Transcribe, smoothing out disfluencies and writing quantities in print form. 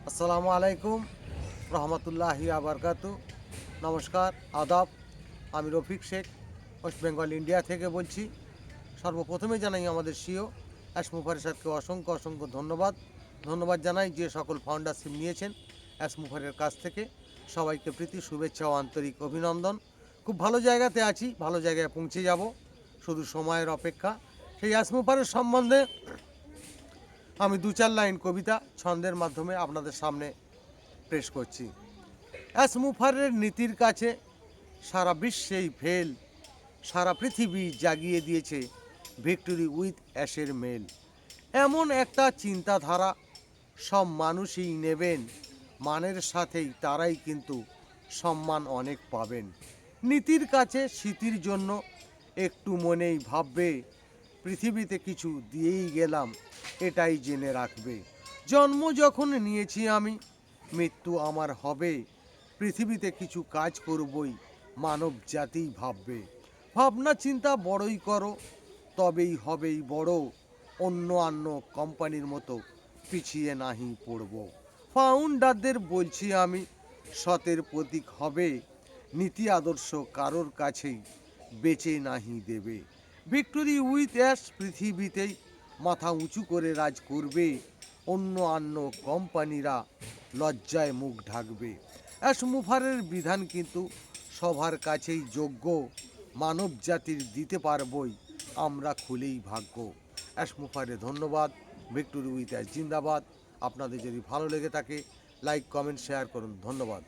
আসসালামু আলাইকুম রহমতুল্লাহি আবরকাতু। নমস্কার, আদাব। আমি রফিক শেখ, ওয়েস্ট বেঙ্গল ইন্ডিয়া থেকে বলছি। সর্বপ্রথমে জানাই আমাদের সিও অ্যাসমুফারের সাথে অসংখ্য অসংখ্য ধন্যবাদ জানাই যে সকল ফাউন্ডারশিপ নিয়েছেন অ্যাসমুফারের কাছ থেকে। সবাইকে প্রীতি শুভেচ্ছা ও আন্তরিক অভিনন্দন। খুব ভালো জায়গাতে আছি, ভালো জায়গায় পৌঁছে যাব, শুধু সময়ের অপেক্ষা। সেই অ্যাসমুফারের সম্বন্ধে আমি দু চার লাইন কবিতা ছন্দের মাধ্যমে আপনাদের সামনে পেশ করছি। অ্যাসমুফারের নীতির কাছে সারা বিশ্বেই ফেল, সারা পৃথিবী জাগিয়ে দিয়েছে ভিক্টোরি উইথ অ্যাশের মেল। এমন একটা চিন্তাধারা সব মানুষই নেবেন, মানের সাথেই তারাই কিন্তু সম্মান অনেক পাবেন। নীতির কাছে স্মৃতির জন্য একটু মনেই ভাববে, পৃথিবীতে কিছু দিয়েই গেলাম এটাই জেনে রাখবে। জন্ম যখন নিয়েছি আমি, মৃত্যু আমার হবে, পৃথিবীতে কিছু কাজ করবই, মানব জাতিই ভাববে। ভাবনা চিন্তা বড়ই করো, তবেই হবেই বড়, অন্য কোম্পানির মতো পিছিয়ে নাহি পড়ব। ফাউন্ডারদের বলছি আমি, সতের প্রতীক হবে, নীতি আদর্শ কারোর কাছেই বেচে নাহি দেবে। ভিক্টোরি উইথ অ্যাশ পৃথিবীতেই মাথা উঁচু করে রাজ করবে, অন্য কোম্পানিরা লজ্জায় মুখ ঢাকবে। অ্যাসমুফারের বিধান কিন্তু সবার কাছেই যোগ্য, মানব জাতির দিতে পারবই আমরা খুলেই ভাগ্য। অ্যাসমুফারে ধন্যবাদ। ভিক্টোরি উইথ অ্যাশ জিন্দাবাদ। আপনাদের যদি ভালো লেগে থাকে লাইক কমেন্ট শেয়ার করুন। ধন্যবাদ।